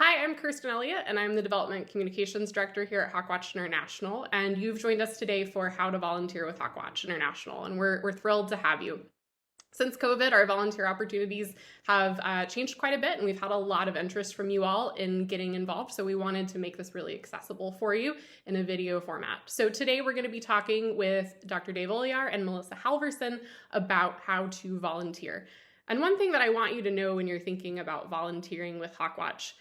Hi, I'm Kirsten Elliott, and I'm the Development Communications Director here at HawkWatch International. And you've joined us today for How to Volunteer with HawkWatch International, and we're thrilled to have you. Since COVID, our volunteer opportunities have changed quite a bit, and we've had a lot of interest from you all in getting involved. So we wanted to make this really accessible for you in a video format. So today we're going to be talking with Dr. Dave Oleyar and Melissa Halvorsen about how to volunteer. And one thing that I want you to know when you're thinking about volunteering with HawkWatch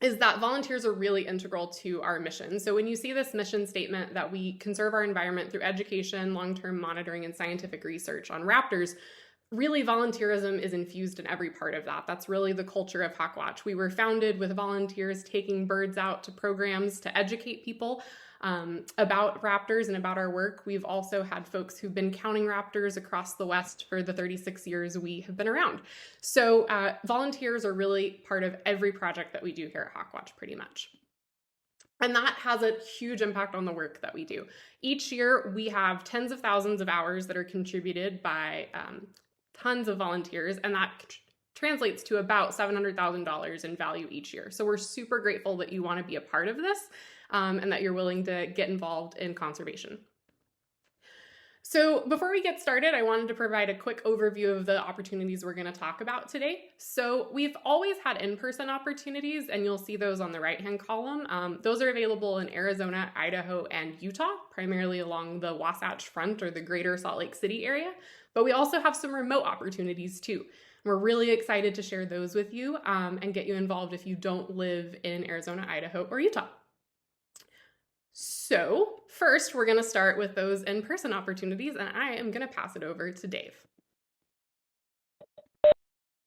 is that volunteers are really integral to our mission. So when you see this mission statement that we conserve our environment through education, long-term monitoring, and scientific research on raptors, really volunteerism is infused in every part of that. That's really the culture of HawkWatch. We were founded with volunteers taking birds out to programs to educate people about raptors and about our work. We've also had folks who've been counting raptors across the West for the 36 years we have been around. So volunteers are really part of every project that we do here at HawkWatch, pretty much. And that has a huge impact on the work that we do. Each year, we have tens of thousands of hours that are contributed by tons of volunteers, and that translates to about $700,000 in value each year. So we're super grateful that you want to be a part of this and that you're willing to get involved in conservation. So before we get started, I wanted to provide a quick overview of the opportunities we're going to talk about today. So we've always had in-person opportunities, and you'll see those on the right-hand column. Those are available in Arizona, Idaho, and Utah, primarily along the Wasatch Front or the greater Salt Lake City area. But we also have some remote opportunities too. We're really excited to share those with you and get you involved if you don't live in Arizona, Idaho, or Utah. So first, we're going to start with those in-person opportunities, and I am going to pass it over to Dave.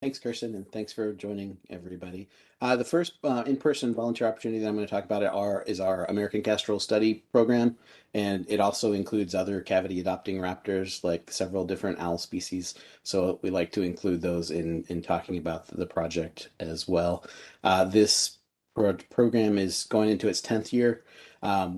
Thanks, Kirsten, and thanks for joining everybody. The first in-person volunteer opportunity that I'm going to talk about is our American Kestrel Study Program, and it also includes other cavity adopting raptors, like several different owl species. So we like to include those in talking about the project as well. This program is going into its 10th year.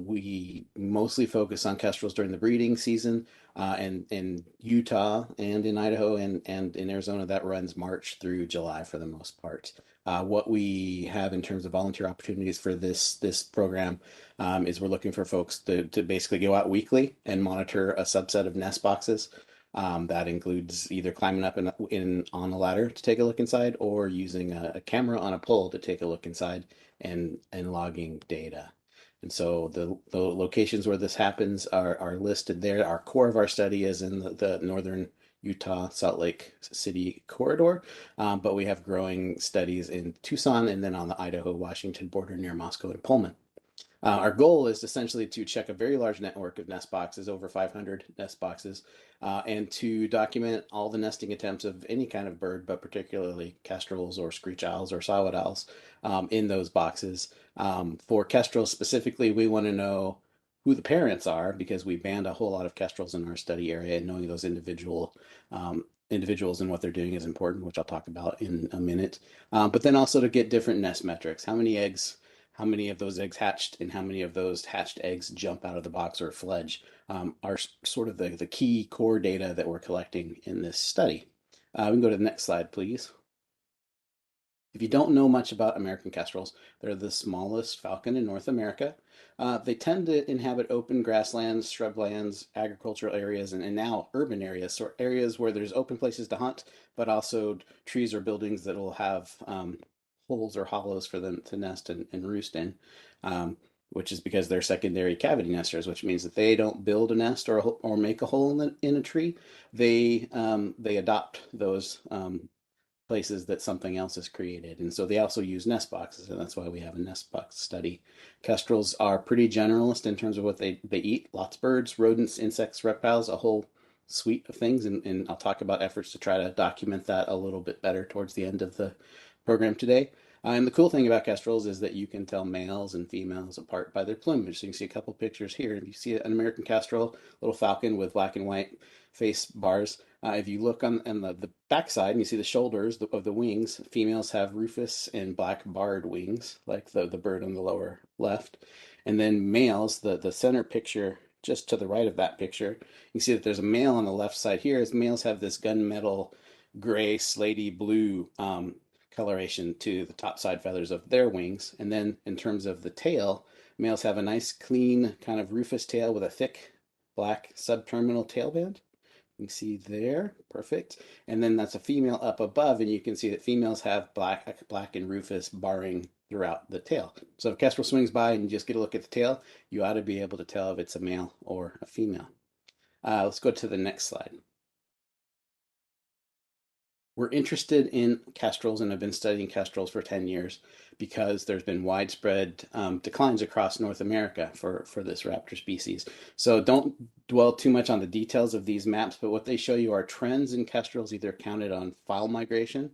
We mostly focus on kestrels during the breeding season, and in Utah and in Idaho and in Arizona, that runs March through July for the most part. What we have in terms of volunteer opportunities for this program is we're looking for folks to basically go out weekly and monitor a subset of nest boxes. That includes either climbing up on a ladder to take a look inside, or using a camera on a pole to take a look inside and logging data. And so the locations where this happens are listed there. Our core of our study is in the northern Utah, Salt Lake City corridor, but we have growing studies in Tucson and then on the Idaho-Washington border near Moscow and Pullman. Our goal is essentially to check a very large network of nest boxes, over 500 nest boxes, and to document all the nesting attempts of any kind of bird, but particularly kestrels or screech owls or saw-whet owls in those boxes. For kestrels specifically, we want to know who the parents are, because we banned a whole lot of kestrels in our study area, and knowing those individuals and what they're doing is important, which I'll talk about in a minute. But then also to get different nest metrics. How many of those eggs hatched, and how many of those hatched eggs jump out of the box or fledge, are sort of the key core data that we're collecting in this study. We can go to the next slide, please. If you don't know much about American kestrels, they're the smallest falcon in North America. They tend to inhabit open grasslands, shrublands, agricultural areas, and now urban areas, so areas where there's open places to hunt, but also trees or buildings that will have holes or hollows for them to nest and roost in, which is because they're secondary cavity nesters, which means that they don't build a nest or make a hole in a tree. They adopt those places that something else has created. And so they also use nest boxes, and that's why we have a nest box study. Kestrels are pretty generalist in terms of what they eat. Lots of birds, rodents, insects, reptiles, a whole suite of things. And I'll talk about efforts to try to document that a little bit better towards the end of the program today. And the cool thing about kestrels is that you can tell males and females apart by their plumage. So you can see a couple pictures here. You see an American kestrel, little falcon with black and white face bars. If you look on the backside and you see the shoulders of the wings, females have rufous and black barred wings, like the bird on the lower left. And then males, the center picture just to the right of that picture, you can see that there's a male on the left side here. As males have this gunmetal gray, slaty blue coloration to the top side feathers of their wings. And then in terms of the tail, males have a nice clean kind of rufous tail with a thick black subterminal tail band. You can see there, perfect. And then that's a female up above, and you can see that females have black and rufous barring throughout the tail. So if a kestrel swings by and you just get a look at the tail, you ought to be able to tell if it's a male or a female. Let's go to the next slide. We're interested in kestrels and have been studying kestrels for 10 years because there's been widespread declines across North America for this raptor species. So don't dwell too much on the details of these maps, but what they show you are trends in kestrels either counted on file migration.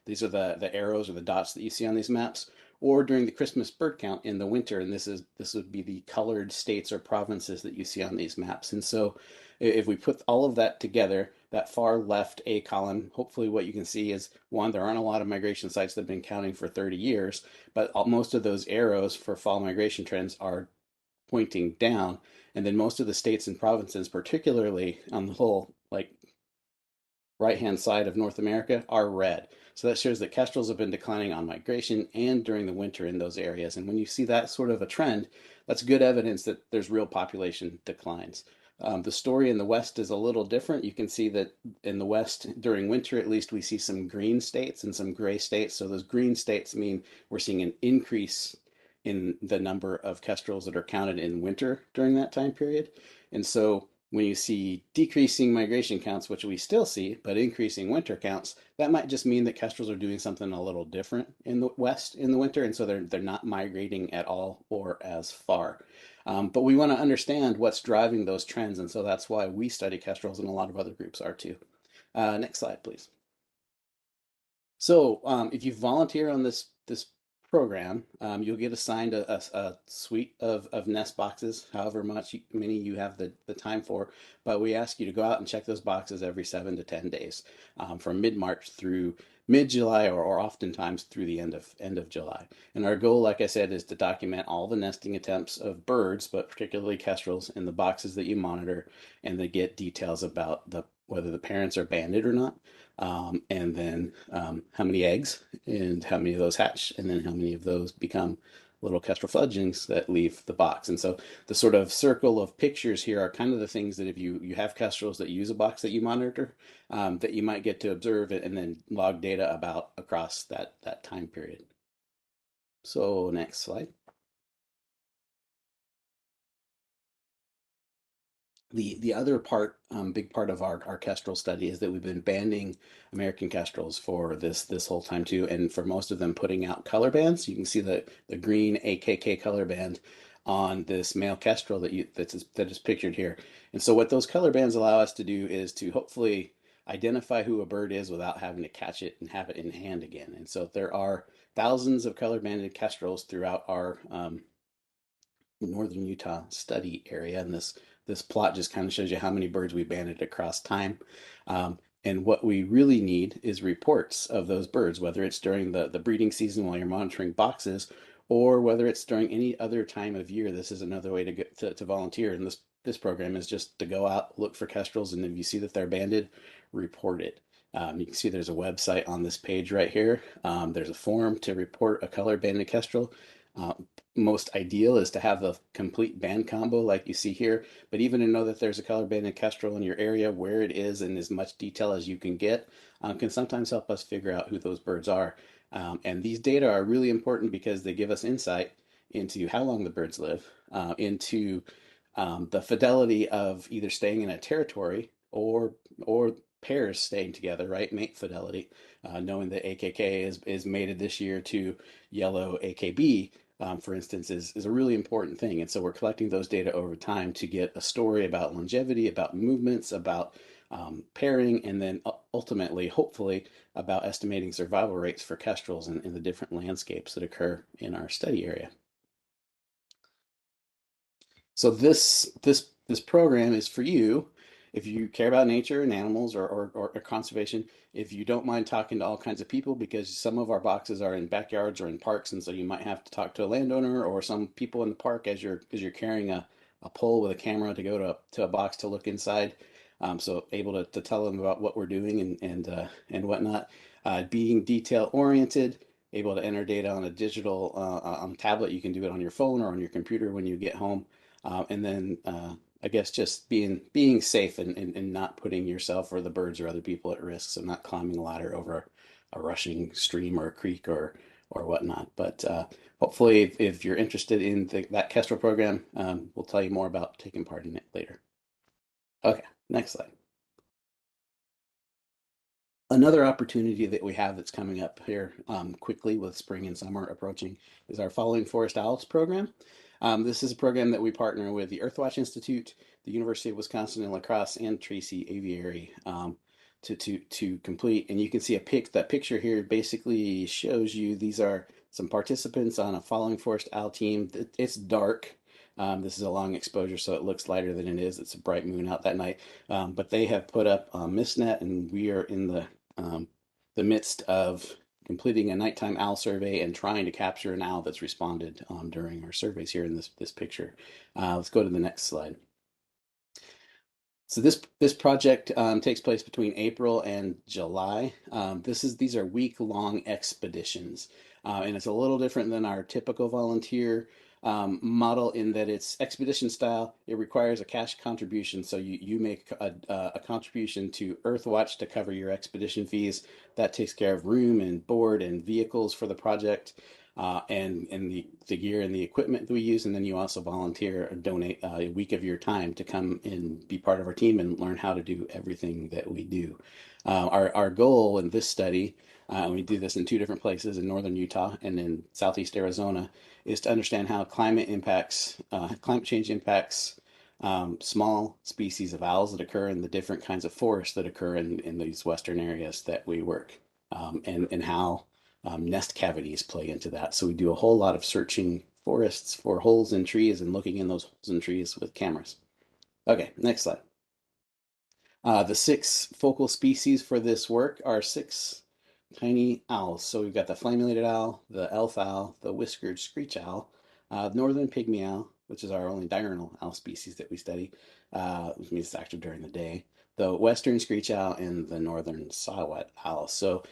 These are the arrows or the dots that you see on these maps, or during the Christmas bird count in the winter, and this would be the colored states or provinces that you see on these maps. And so if we put all of that together, that far left A column, hopefully what you can see is, one, there aren't a lot of migration sites that have been counting for 30 years, but most of those arrows for fall migration trends are pointing down. And then most of the states and provinces, particularly on the whole, like right-hand side of North America, are red. So that shows that kestrels have been declining on migration and during the winter in those areas. And when you see that sort of a trend, that's good evidence that there's real population declines. The story in the West is a little different. You can see that in the West, during winter at least, we see some green states and some gray states. So those green states mean we're seeing an increase in the number of kestrels that are counted in winter during that time period. And so when you see decreasing migration counts, which we still see, but increasing winter counts, that might just mean that kestrels are doing something a little different in the West in the winter, and so they're not migrating at all or as far. But we want to understand what's driving those trends, and so that's why we study kestrels, and a lot of other groups are too. Next slide, please. So if you volunteer on this program, you'll get assigned a suite of nest boxes, however many you have the time for. But we ask you to go out and check those boxes every 7 to 10 days, from mid-March through mid-July, or oftentimes through the end of July. And our goal, like I said, is to document all the nesting attempts of birds, but particularly kestrels, in the boxes that you monitor, and to get details about whether the parents are banded or not, and then how many eggs and how many of those hatch, and then how many of those become little kestrel fledglings that leave the box. And so the sort of circle of pictures here are kind of the things that if you have kestrels that use a box that you monitor, that you might get to observe it and then log data about across that time period. So next slide. The other part, big part of our kestrel study is that we've been banding American kestrels for this whole time too, and for most of them putting out color bands. You can see the green AKK color band on this male kestrel that is pictured here. And so what those color bands allow us to do is to hopefully identify who a bird is without having to catch it and have it in hand again. And so there are thousands of color banded kestrels throughout our northern Utah study area, and this plot just kind of shows you how many birds we banded across time. And what we really need is reports of those birds, whether it's during the breeding season while you're monitoring boxes, or whether it's during any other time of year. This is another way to get to volunteer in this program, is just to go out, look for kestrels, and if you see that they're banded, report it. You can see there's a website on this page right here. There's a form to report a color banded kestrel. Most ideal is to have the complete band combo like you see here, but even to know that there's a color banded kestrel in your area, where it is, in as much detail as you can get, can sometimes help us figure out who those birds are. And these data are really important because they give us insight into how long the birds live, into the fidelity of either staying in a territory or pairs staying together, right? Mate fidelity, knowing that AKK is mated this year to yellow AKB, for instance, is a really important thing. And so we're collecting those data over time to get a story about longevity, about movements, about pairing, and then ultimately, hopefully, about estimating survival rates for kestrels in the different landscapes that occur in our study area. So this program is for you if you care about nature and animals, or conservation. If you don't mind talking to all kinds of people, because some of our boxes are in backyards or in parks, and so you might have to talk to a landowner or some people in the park as you're carrying a pole with a camera to go to a box to look inside. So able to tell them about what we're doing and whatnot. Being detail oriented, able to enter data on a digital on tablet. You can do it on your phone or on your computer when you get home. And then I guess just being safe and not putting yourself or the birds or other people at risk. So not climbing a ladder over a rushing stream or a creek or whatnot. But hopefully, if you're interested in that Kestrel program, we'll tell you more about taking part in it later. Okay, next slide. Another opportunity that we have that's coming up here quickly with spring and summer approaching is our Following Forest Owls program. This is a program that we partner with the Earthwatch Institute, the University of Wisconsin in La Crosse, and Tracy Aviary to complete. And you can see that picture here basically shows you these are some participants on a Following Forest Owl team. It's dark. This is a long exposure, so it looks lighter than it is. It's a bright moon out that night. But they have put up a mist net, and we are in the midst of completing a nighttime owl survey and trying to capture an owl that's responded during our surveys here in this picture. Let's go to the next slide. So this project takes place between April and July. These are week-long expeditions, and it's a little different than our typical volunteer model in that it's expedition style. It requires a cash contribution, so you make a contribution to Earthwatch to cover your expedition fees. That takes care of room and board and vehicles for the project. And the gear and the equipment that we use, and then you also volunteer or donate a week of your time to come and be part of our team and learn how to do everything that we do. Our goal in this study, we do this in two different places in northern Utah and in southeast Arizona, is to understand how climate change impacts small species of owls that occur in the different kinds of forests that occur in these western areas that we work, and how nest cavities play into that. So we do a whole lot of searching forests for holes in trees and looking in those holes in trees with cameras. Okay, next slide. The six focal species for this work are six tiny owls. So we've got the flammulated owl, the elf owl, the whiskered screech owl, northern pygmy owl, which is our only diurnal owl species that we study, which means it's active during the day, the western screech owl, and the northern saw-whet owl. So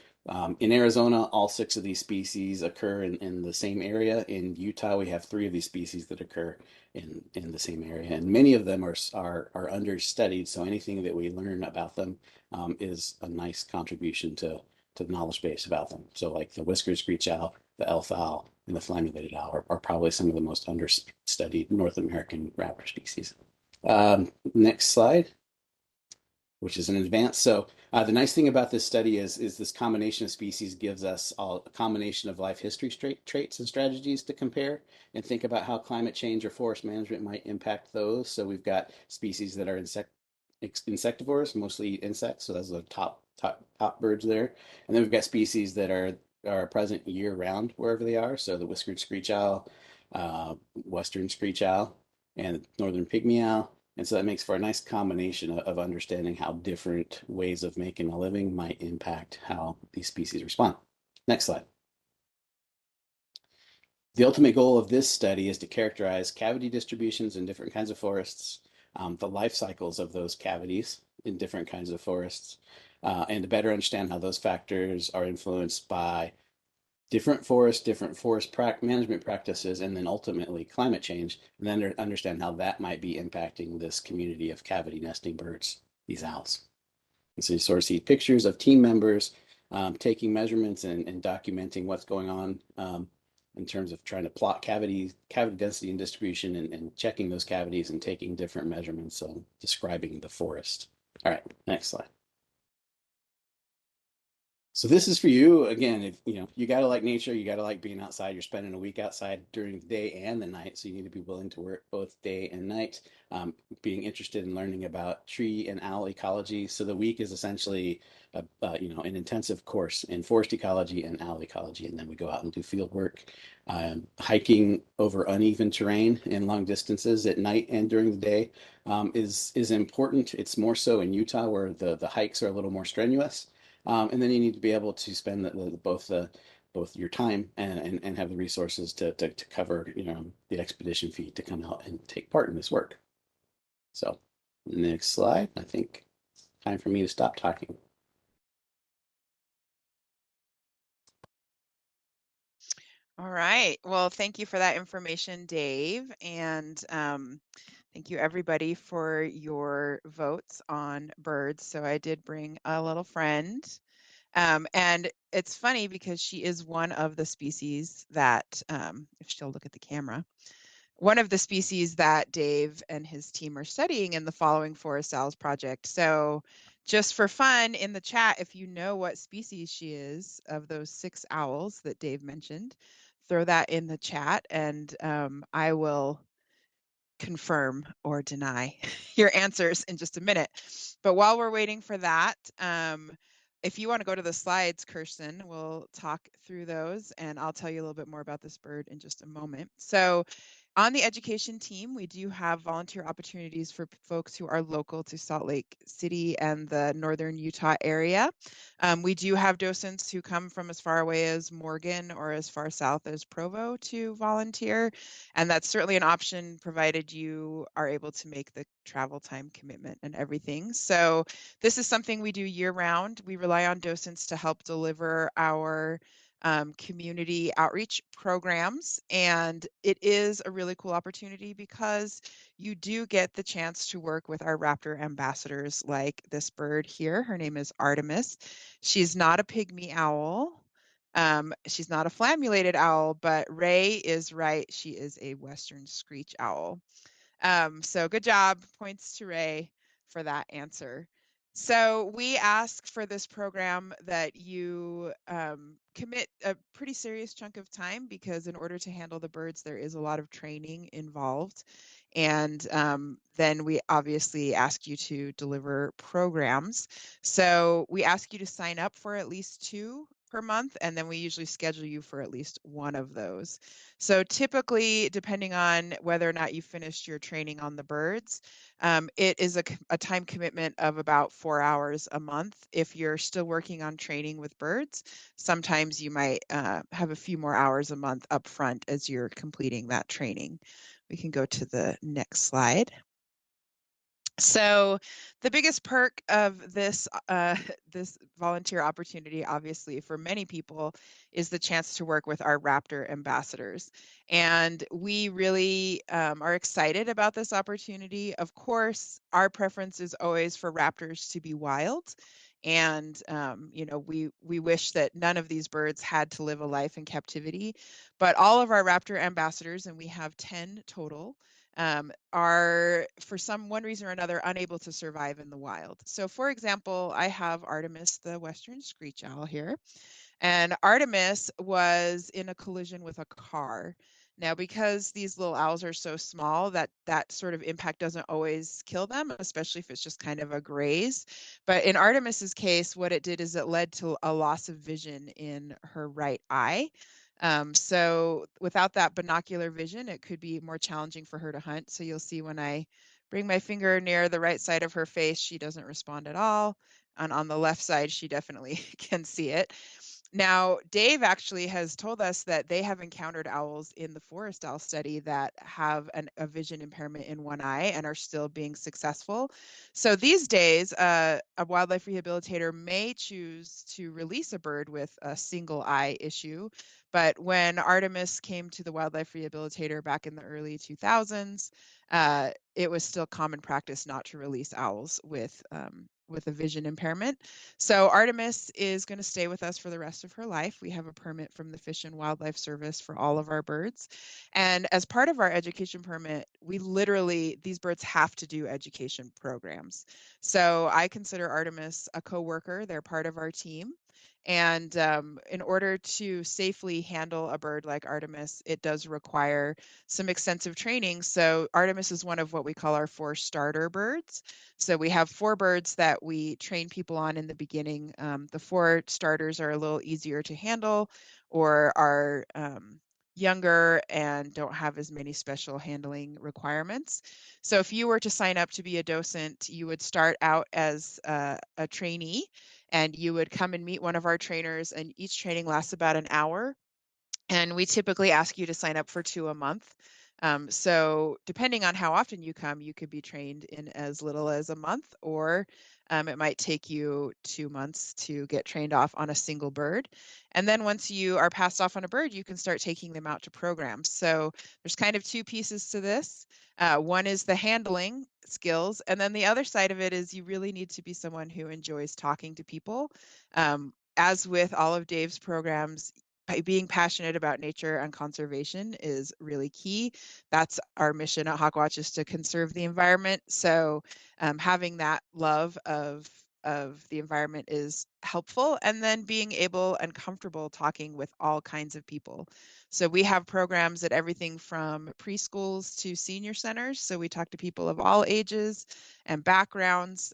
in Arizona, all six of these species occur in the same area. In Utah, we have three of these species that occur in the same area, and many of them are understudied. So anything that we learn about them is a nice contribution to the knowledge base about them. So like the whiskered screech owl, the elf owl, and the flammulated owl are probably some of the most understudied North American raptor species. Next slide, which is an advance. So the nice thing about this study is this combination of species gives us a combination of life history traits and strategies to compare and think about how climate change or forest management might impact those. So we've got species that are insectivores, mostly eat insects. So those are the top birds there. And then we've got species that are present year round wherever they are. So the whiskered screech owl, western screech owl, and northern pygmy owl. And so that makes for a nice combination of understanding how different ways of making a living might impact how these species respond. Next slide. The ultimate goal of this study is to characterize cavity distributions in different kinds of forests, the life cycles of those cavities in different kinds of forests, and to better understand how those factors are influenced by different forest management practices, and then ultimately climate change, and then understand how that might be impacting this community of cavity nesting birds, these owls. And so you sort of see pictures of team members taking measurements and documenting what's going on in terms of trying to plot cavity density and distribution and checking those cavities and taking different measurements, describing the forest. All right, next slide. So this is for you again. If you gotta like nature, you gotta like being outside. You're spending a week outside during the day and the night, so you need to be willing to work both day and night. Being interested in learning about tree and owl ecology. So the week is essentially an intensive course in forest ecology and owl ecology, and then we go out and do field work, hiking over uneven terrain and long distances at night and during the day is important. It's more so in Utah where the hikes are a little more strenuous. And then you need to be able to spend both your time and have the resources to cover the expedition fee to come out and take part in this work. So next slide, I think time for me to stop talking. All right. Well, thank you for that information, Dave. And thank you, everybody, for your votes on birds. So I did bring a little friend. And it's funny because she is one of the species that, if she'll look at the camera, one of the species that Dave and his team are studying in the following Forest Owls project. So just for fun in the chat, if you know what species she is of those 6 owls that Dave mentioned, throw that in the chat and I will confirm or deny your answers in just a minute. But while we're waiting for that, if you want to go to the slides, Kirsten, we'll talk through those and I'll tell you a little bit more about this bird in just a moment. So on the education team, we do have volunteer opportunities for folks who are local to Salt Lake City and the northern Utah area. We do have docents who come from as far away as Morgan or as far south as Provo to volunteer. And that's certainly an option provided you are able to make the travel time commitment and everything. So this is something we do year round. We rely on docents to help deliver our community outreach programs. And it is a really cool opportunity because you do get the chance to work with our raptor ambassadors like this bird here. Her name is Artemis. She's not a pygmy owl. She's not a flammulated owl, but Ray is right. She is a Western screech owl. So good job. Points to Ray for that answer. So we ask for this program that you commit a pretty serious chunk of time because in order to handle the birds, there is a lot of training involved. And then we obviously ask you to deliver programs. So we ask you to sign up for at least 2 per month, and then we usually schedule you for at least 1 of those. So typically, depending on whether or not you finished your training on the birds, it is a time commitment of about 4 hours a month. If you're still working on training with birds, sometimes you might have a few more hours a month up front as you're completing that training. We can go to the next slide. So the biggest perk of this this volunteer opportunity, obviously for many people, is the chance to work with our raptor ambassadors. And we really are excited about this opportunity. Of course, our preference is always for raptors to be wild. And, you know, we wish that none of these birds had to live a life in captivity. But all of our raptor ambassadors, and we have 10 total, are for one reason or another unable to survive in the wild. So for example, I have Artemis, the Western screech owl here, and Artemis was in a collision with a car. Now, because these little owls are so small, that sort of impact doesn't always kill them, especially if it's just kind of a graze. But in Artemis's case, what it did is it led to a loss of vision in her right eye. So without that binocular vision, it could be more challenging for her to hunt. So you'll see when I bring my finger near the right side of her face, she doesn't respond at all. And on the left side, she definitely can see it. Now, Dave actually has told us that they have encountered owls in the forest owl study that have a vision impairment in one eye and are still being successful. So these days, a wildlife rehabilitator may choose to release a bird with a single eye issue. But when Artemis came to the wildlife rehabilitator back in the early 2000s, it was still common practice not to release owls with a vision impairment. So Artemis is going to stay with us for the rest of her life. We have a permit from the Fish and Wildlife Service for all of our birds. And as part of our education permit, these birds have to do education programs. So I consider Artemis a coworker. They're part of our team. And in order to safely handle a bird like Artemis, it does require some extensive training. So Artemis is one of what we call our 4 starter birds. So we have 4 birds that we train people on in the beginning. The 4 starters are a little easier to handle or are younger and don't have as many special handling requirements. So if you were to sign up to be a docent, you would start out as a trainee and you would come and meet one of our trainers, and each training lasts about an hour. And we typically ask you to sign up for 2 a month. So depending on how often you come, you could be trained in as little as a month, or it might take you 2 months to get trained off on a single bird. And then once you are passed off on a bird, you can start taking them out to programs. So there's kind of two pieces to this. One is the handling skills, and then the other side of it is you really need to be someone who enjoys talking to people. As with all of Dave's programs, being passionate about nature and conservation is really key. That's our mission at HawkWatch, is to conserve the environment. So having that love of the environment is helpful, and then being able and comfortable talking with all kinds of people. So we have programs at everything from preschools to senior centers. So we talk to people of all ages and backgrounds.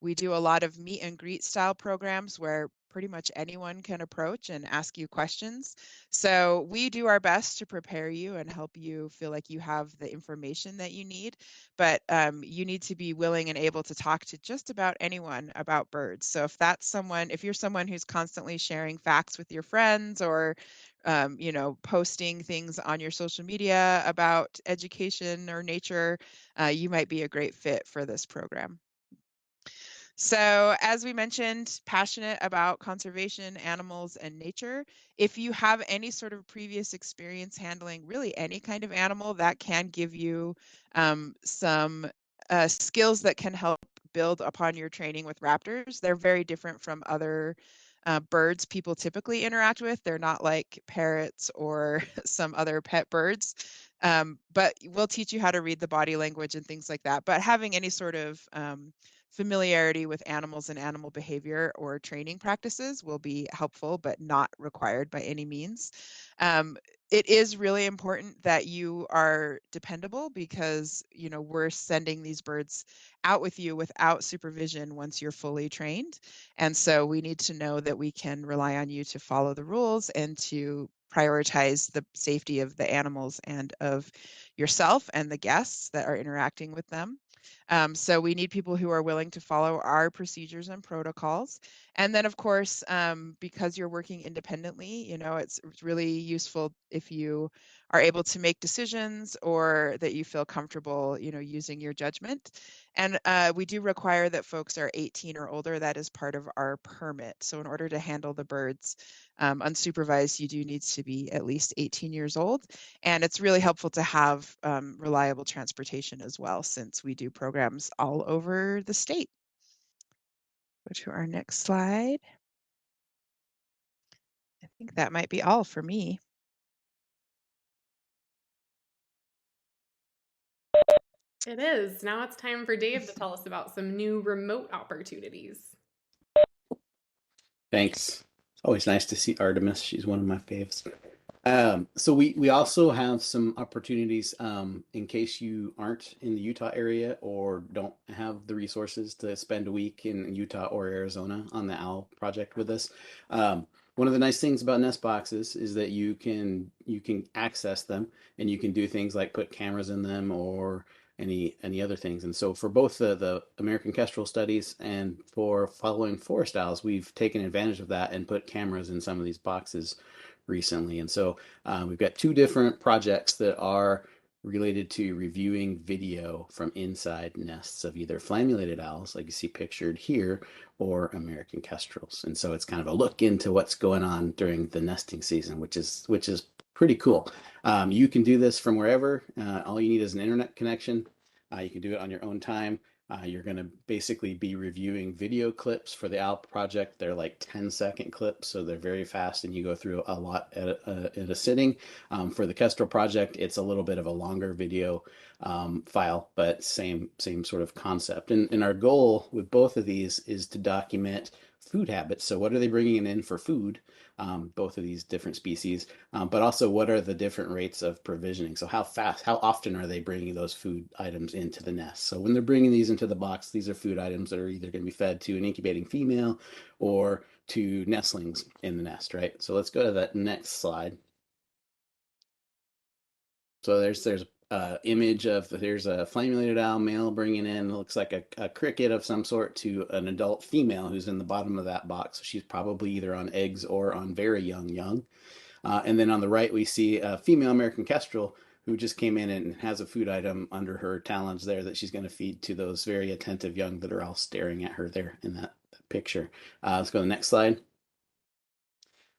We do a lot of meet and greet style programs where pretty much anyone can approach and ask you questions. So we do our best to prepare you and help you feel like you have the information that you need, but you need to be willing and able to talk to just about anyone about birds. So if you're someone who's constantly sharing facts with your friends, or posting things on your social media about education or nature, you might be a great fit for this program. So as we mentioned, passionate about conservation, animals, and nature. If you have any sort of previous experience handling really any kind of animal, that can give you some skills that can help build upon your training with raptors. They're very different from other birds people typically interact with. They're not like parrots or some other pet birds. But we'll teach you how to read the body language and things like that. But having any sort of familiarity with animals and animal behavior or training practices will be helpful, but not required by any means. It is really important that you are dependable, because we're sending these birds out with you without supervision once you're fully trained. And so we need to know that we can rely on you to follow the rules and to prioritize the safety of the animals and of yourself and the guests that are interacting with them. So we need people who are willing to follow our procedures and protocols. And then, of course, because you're working independently, it's really useful if you are able to make decisions, or that you feel comfortable, using your judgment. And we do require that folks are 18 or older. That is part of our permit. So in order to handle the birds unsupervised, you do need to be at least 18 years old. And it's really helpful to have reliable transportation as well, since we do programs all over the state. Go to our next slide. I think that might be all for me. It is. Now it's time for Dave to tell us about some new remote opportunities. Thanks. It's always nice to see Artemis. She's one of my faves. So we also have some opportunities in case you aren't in the Utah area or don't have the resources to spend a week in Utah or Arizona on the OWL project with us. One of the nice things about nest boxes is that you can access them, and you can do things like put cameras in them or any other things. And so for both the American Kestrel studies and for following forest owls, we've taken advantage of that and put cameras in some of these boxes recently. And so we've got two different projects that are related to reviewing video from inside nests of either flammulated owls, like you see pictured here, or American kestrels. And so it's kind of a look into what's going on during the nesting season, which is pretty cool. You can do this from wherever. All you need is an internet connection. You can do it on your own time. You're going to basically be reviewing video clips for the OWL project. They're like 10-second clips, so they're very fast, and you go through a lot at a sitting. For the Kestrel project, it's a little bit of a longer video file, but same sort of concept. And our goal with both of these is to document food habits. So what are they bringing in for food? Both of these different species, but also what are the different rates of provisioning? So how often are they bringing those food items into the nest? So when they're bringing these into the box, these are food items that are either going to be fed to an incubating female or to nestlings in the nest, right? So let's go to that next slide. So there's image of, there's a flammulated owl male bringing in, looks like a cricket of some sort, to an adult female who's in the bottom of that box. So she's probably either on eggs or on very young. And then on the right, we see a female American kestrel who just came in and has a food item under her talons there that she's going to feed to those very attentive young that are all staring at her there in that picture. Let's go to the next slide.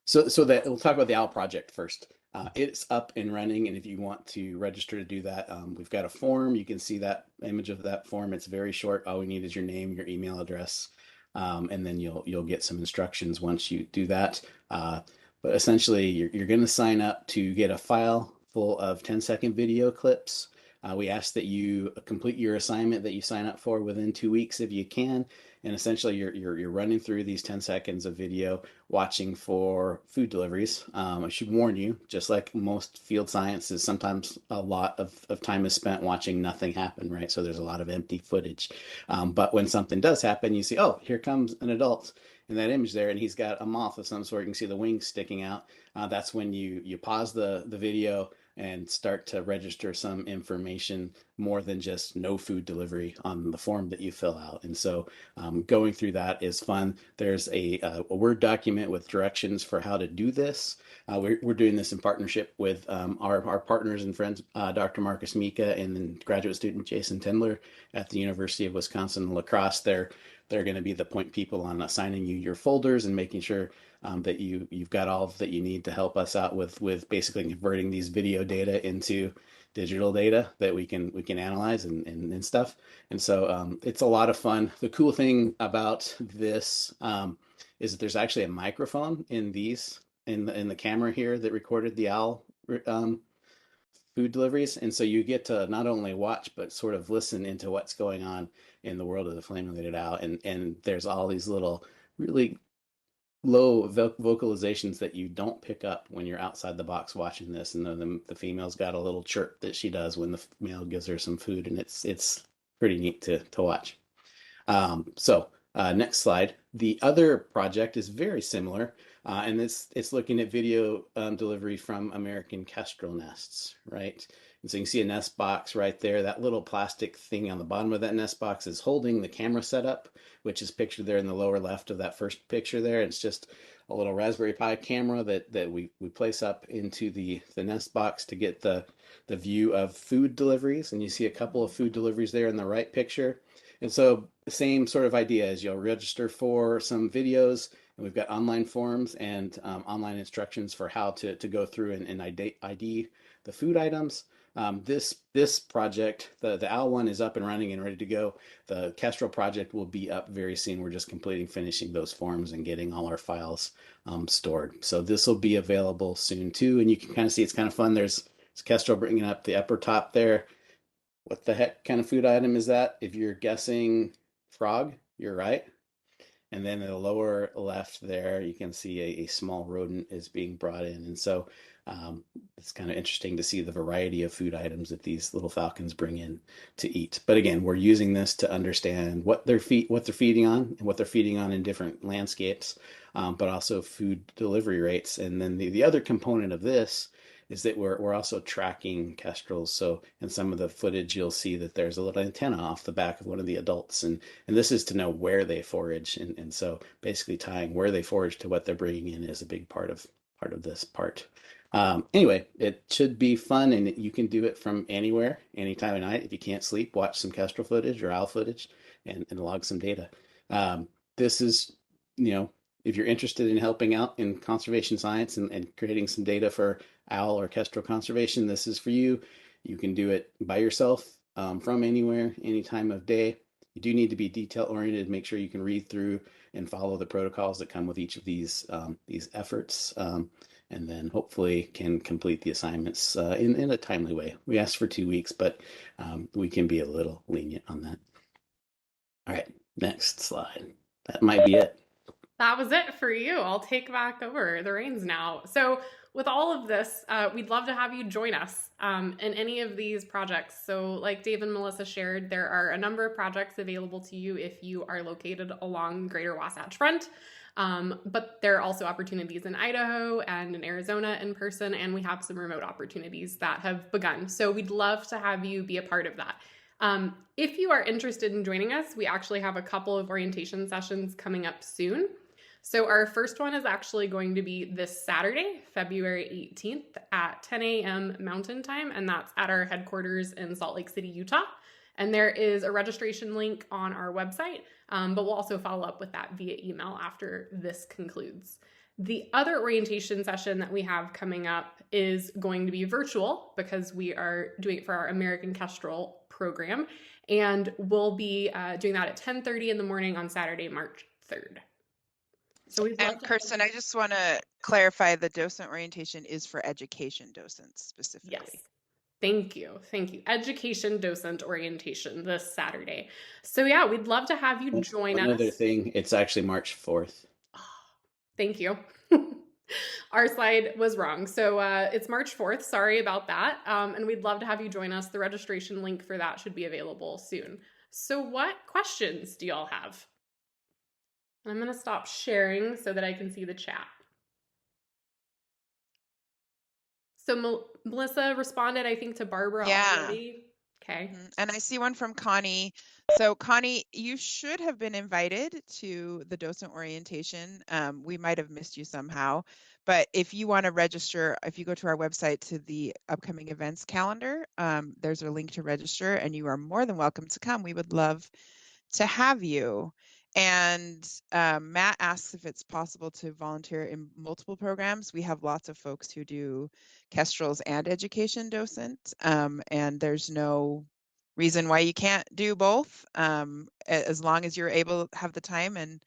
So that we'll talk about the OWL project first. It's up and running, and if you want to register to do that, we've got a form. You can see that image of that form. It's very short. All we need is your name, your email address, and then you'll get some instructions once you do that. But essentially, you're going to sign up to get a file full of 10-second video clips. We ask that you complete your assignment that you sign up for within 2 weeks if you can. And essentially, you're running through these 10 seconds of video, watching for food deliveries. I should warn you, just like most field sciences, sometimes a lot of time is spent watching nothing happen, right? So there's a lot of empty footage. But when something does happen, you see, oh, here comes an adult in that image there, and he's got a moth of some sort. You can see the wings sticking out. That's when you pause the video and start to register some information more than just no food delivery on the form that you fill out. And so going through that is fun. There's a Word document with directions for how to do this. We're doing this in partnership with our partners and friends, Dr. Marcus Mika and then graduate student Jason Tendler at the University of Wisconsin-La Crosse. They're going to be the point people on assigning you your folders and making sure that you've got all that you need to help us out with basically converting these video data into digital data that we can analyze and stuff. And so it's a lot of fun. The cool thing about this is that there's actually a microphone in the camera here that recorded the owl food deliveries. And so you get to not only watch, but sort of listen into what's going on in the world of the flame-related owl. And there's all these little really low vocalizations that you don't pick up when you're outside the box watching this. And the female's got a little chirp that she does when the male gives her some food, and it's pretty neat to watch. Next slide. The other project is very similar, and it's looking at video delivery from American kestrel nests, right? And so you can see a nest box right there. That little plastic thing on the bottom of that nest box is holding the camera setup, which is pictured there in the lower left of that first picture there. It's just a little Raspberry Pi camera that we place up into the nest box to get the view of food deliveries. And you see a couple of food deliveries there in the right picture. And so the same sort of idea is you'll register for some videos, and we've got online forms and online instructions for how to go through and ID the food items. This project, the OWL one is up and running and ready to go. The Kestrel project will be up very soon. We're just finishing those forms and getting all our files stored. So this will be available soon too. And you can kind of see it's kind of fun. There's Kestrel bringing up the upper top there. What the heck kind of food item is that? If you're guessing frog, you're right. And then in the lower left there, you can see a small rodent is being brought in. And so it's kind of interesting to see the variety of food items that these little falcons bring in to eat. But again, we're using this to understand what they're feeding on and what they're feeding on in different landscapes, but also food delivery rates. And then the other component of this is that we're also tracking kestrels. So in some of the footage, you'll see that there's a little antenna off the back of one of the adults. And this is to know where they forage. And so basically tying where they forage to what they're bringing in is a big part of this part. Anyway, it should be fun, and you can do it from anywhere, any time of night. If you can't sleep, watch some kestrel footage or owl footage and log some data. This is, if you're interested in helping out in conservation science and creating some data for owl or kestrel conservation, this is for you. You can do it by yourself from anywhere, any time of day. You do need to be detail oriented. Make sure you can read through and follow the protocols that come with each of these efforts, and then hopefully can complete the assignments in a timely way. We asked for 2 weeks, but we can be a little lenient on that. All right, next slide. That might be it. That was it for you. I'll take back over the reins now. So with all of this, we'd love to have you join us in any of these projects. So like Dave and Melissa shared, there are a number of projects available to you if you are located along Greater Wasatch Front. But there are also opportunities in Idaho and in Arizona in person, and we have some remote opportunities that have begun. So we'd love to have you be a part of that. If you are interested in joining us, we actually have a couple of orientation sessions coming up soon. So our first one is actually going to be this Saturday, February 18th at 10 a.m. Mountain Time, and that's at our headquarters in Salt Lake City, Utah. And there is a registration link on our website, but we'll also follow up with that via email after this concludes. The other orientation session that we have coming up is going to be virtual because we are doing it for our American Kestrel program, and we'll be doing that at 10:30 in the morning on Saturday, March 3rd. So we'd love And to Kirsten, I just want to clarify the docent orientation is for education docents specifically. Yes. Thank you. Thank you. Education docent orientation this Saturday. So yeah, we'd love to have you join us. Another thing, it's actually March 4th. Thank you. Our slide was wrong. So it's March 4th. Sorry about that. And we'd love to have you join us. The registration link for that should be available soon. So what questions do y'all have? I'm going to stop sharing so that I can see the chat. So Melissa responded, I think, to Barbara already. Okay. And I see one from Connie. So Connie, you should have been invited to the docent orientation. We might have missed you somehow, but if you want to register, if you go to our website to the upcoming events calendar, there's a link to register and you are more than welcome to come. We would love to have you. And Matt asks if it's possible to volunteer in multiple programs. We have lots of folks who do Kestrels and education docent, and there's no reason why you can't do both, as long as you're able to have the time. And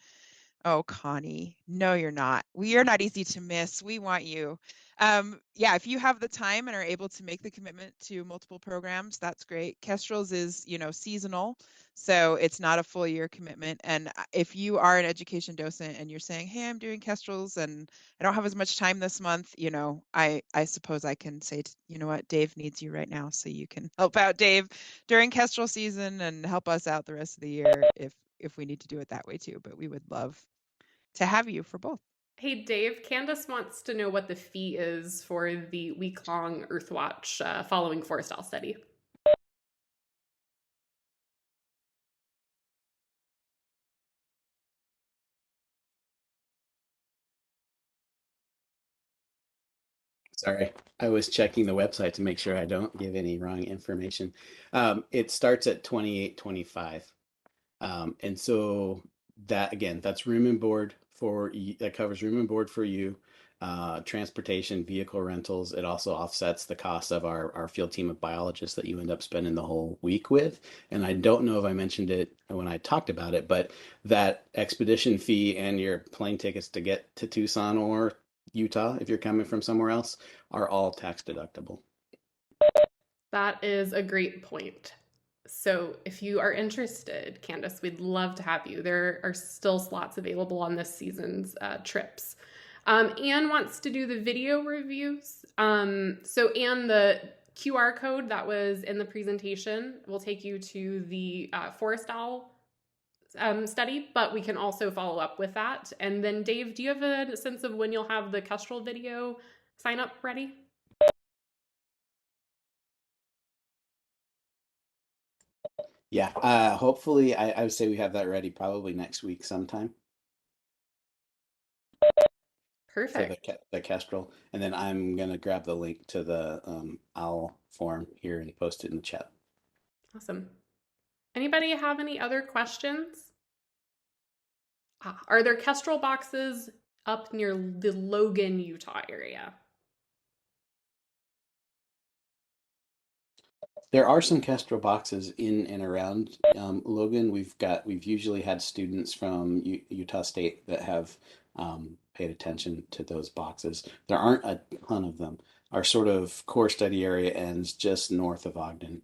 oh, Connie, no, you're not. We are not easy to miss. We want you. Yeah, if you have the time and are able to make the commitment to multiple programs, that's great. Kestrels is, seasonal, so it's not a full year commitment. And if you are an education docent and you're saying, hey, I'm doing Kestrels and I don't have as much time this month, I suppose I can say, you know what, Dave needs you right now, so you can help out Dave during Kestrel season and help us out the rest of the year if we need to do it that way too. But we would love to have you for both. Hey, Dave, Candace wants to know what the fee is for the week-long Earthwatch following Forest Owl study. Sorry, I was checking the website to make sure I don't give any wrong information. It starts at $28.25, and so that's room and board that covers room and board for you, transportation, vehicle rentals. It also offsets the cost of our field team of biologists that you end up spending the whole week with. And I don't know if I mentioned it when I talked about it, but that expedition fee and your plane tickets to get to Tucson or Utah, if you're coming from somewhere else, are all tax deductible. That is a great point. So if you are interested, Candace, we'd love to have you. There are still slots available on this season's trips. Anne wants to do the video reviews. So Anne, the QR code that was in the presentation will take you to the Forest Owl study, but we can also follow up with that. And then Dave, do you have a sense of when you'll have the Kestrel video sign up ready? Yeah, hopefully I would say we have that ready probably next week sometime. Perfect. For the Kestrel, and then I'm gonna grab the link to the OWL form here and post it in the chat. Awesome. Anybody have any other questions? Are there Kestrel boxes up near the Logan, Utah area? There are some Kestrel boxes in and around Logan. We've usually had students from Utah State that have paid attention to those boxes. There aren't a ton of them. Our sort of core study area ends just north of Ogden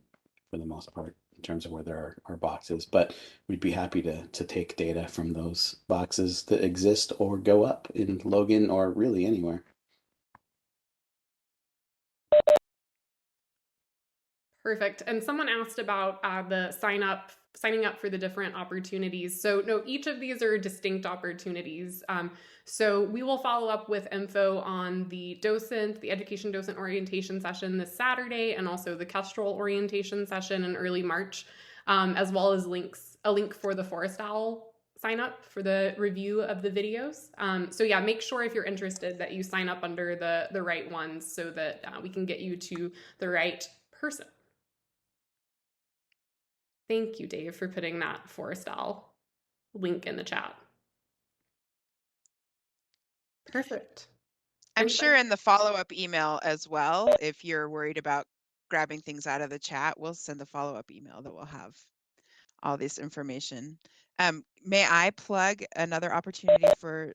for the most part in terms of where there are boxes, but we'd be happy to take data from those boxes that exist or go up in Logan or really anywhere. Perfect. And someone asked about the signing up for the different opportunities. So no, each of these are distinct opportunities. So we will follow up with info on the education docent orientation session this Saturday, and also the Kestrel orientation session in early March, as well as a link for the Forest Owl sign up for the review of the videos. So yeah, make sure if you're interested that you sign up under the right ones so that we can get you to the right person. Thank you, Dave, for putting that Forrestal link in the chat. Perfect. I'm sure in the follow-up email as well, if you're worried about grabbing things out of the chat, we'll send the follow-up email that will have all this information. May I plug another opportunity for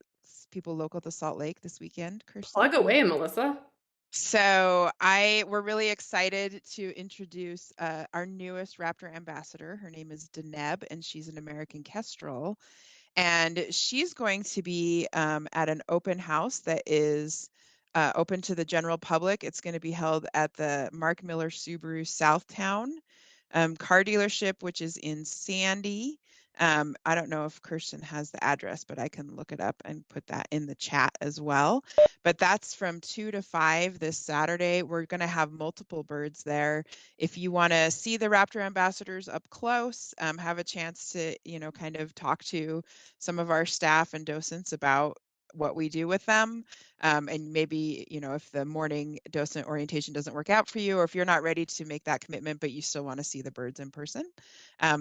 people local to Salt Lake this weekend, Kirsten? Plug away, Melissa. So we're really excited to introduce our newest Raptor ambassador. Her name is Deneb, and she's an American Kestrel. And she's going to be at an open house that is open to the general public. It's going to be held at the Mark Miller Subaru Southtown car dealership, which is in Sandy. I don't know if Kirsten has the address, but I can look it up and put that in the chat as well. But that's from 2 to 5 this Saturday. We're going to have multiple birds there. If you want to see the Raptor ambassadors up close, have a chance to, kind of talk to some of our staff and docents about what we do with them. And maybe, if the morning docent orientation doesn't work out for you, or if you're not ready to make that commitment, but you still want to see the birds in person,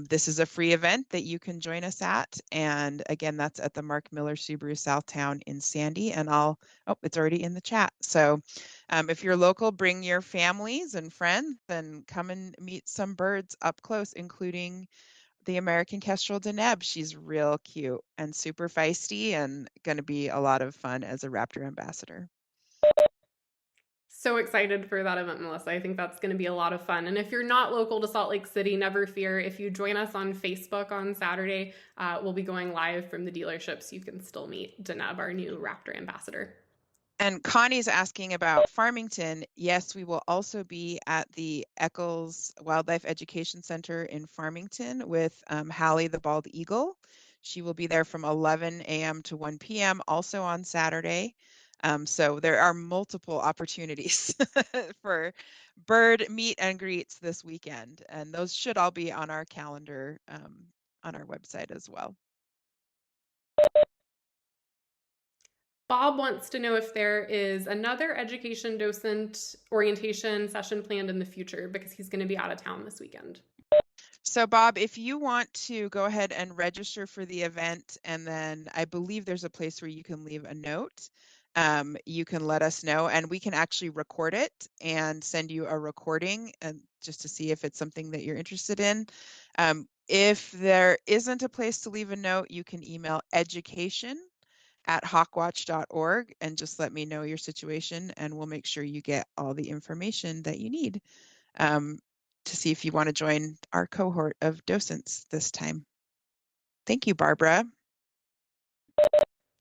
this is a free event that you can join us at. And again, that's at the Mark Miller Subaru Southtown in Sandy. And it's already in the chat. So if you're local, bring your families and friends and come and meet some birds up close, including the American Kestrel Deneb. She's real cute and super feisty and going to be a lot of fun as a Raptor ambassador. So excited for that event, Melissa. I think that's going to be a lot of fun. And if you're not local to Salt Lake City, never fear. If you join us on Facebook on Saturday, we'll be going live from the dealership, so you can still meet Deneb, our new Raptor ambassador. And Connie's asking about Farmington. Yes, we will also be at the Eccles Wildlife Education Center in Farmington with Hallie the Bald Eagle. She will be there from 11 a.m. to 1 p.m. also on Saturday. So there are multiple opportunities for bird meet and greets this weekend. And those should all be on our calendar on our website as well. Bob wants to know if there is another education docent orientation session planned in the future because he's going to be out of town this weekend. So Bob, if you want to go ahead and register for the event, and then I believe there's a place where you can leave a note, you can let us know and we can actually record it and send you a recording and just to see if it's something that you're interested in. If there isn't a place to leave a note, you can email education@hawkwatch.org and just let me know your situation and we'll make sure you get all the information that you need to see if you want to join our cohort of docents this time. Thank you, Barbara.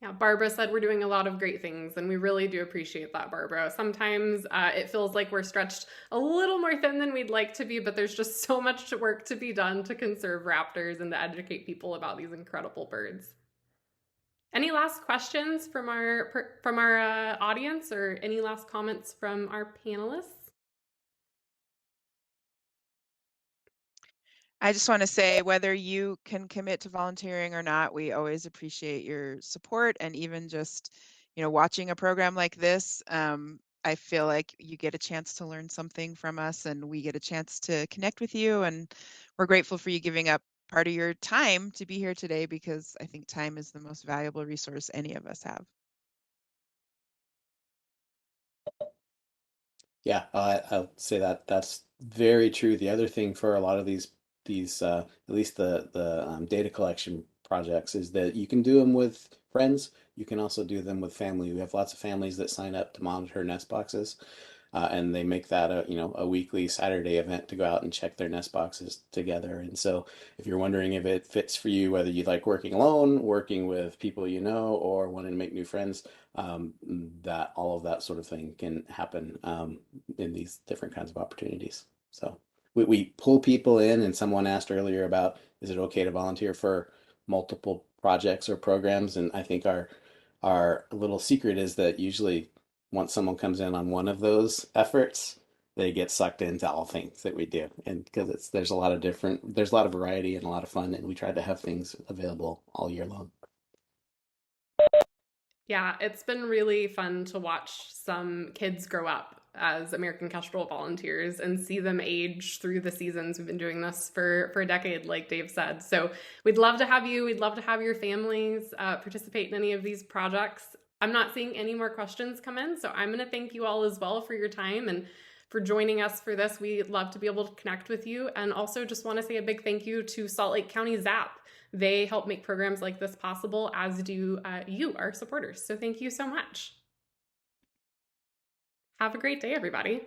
Yeah, Barbara said we're doing a lot of great things, and we really do appreciate that, Barbara. Sometimes it feels like we're stretched a little more thin than we'd like to be, but there's just so much work to be done to conserve raptors and to educate people about these incredible birds. Any last questions from our audience, or any last comments from our panelists? I just want to say, whether you can commit to volunteering or not, we always appreciate your support, and even just, watching a program like this, I feel like you get a chance to learn something from us and we get a chance to connect with you, and we're grateful for you giving up part of your time to be here today, because I think time is the most valuable resource any of us have. Yeah, I'll say that that's very true. The other thing for a lot of these at least the data collection projects is that you can do them with friends. You can also do them with family. We have lots of families that sign up to monitor nest boxes, and they make that a weekly Saturday event to go out and check their nest boxes together. And so if you're wondering if it fits for you, whether you like working alone, working with people you know, or wanting to make new friends, that all of that sort of thing can happen in these different kinds of opportunities. So we pull people in, and someone asked earlier about, is it okay to volunteer for multiple projects or programs? And I think our little secret is that usually once someone comes in on one of those efforts, they get sucked into all things that we do. And because there's a lot of variety and a lot of fun, and we try to have things available all year long. Yeah, it's been really fun to watch some kids grow up as American Kestrel volunteers and see them age through the seasons. We've been doing this for a decade, like Dave said. So we'd love to have you. We'd love to have your families participate in any of these projects. I'm not seeing any more questions come in, so I'm going to thank you all as well for your time and for joining us for this. We'd love to be able to connect with you, and also just want to say a big thank you to Salt Lake County ZAP. They help make programs like this possible, as do you, our supporters. So thank you so much. Have a great day, everybody.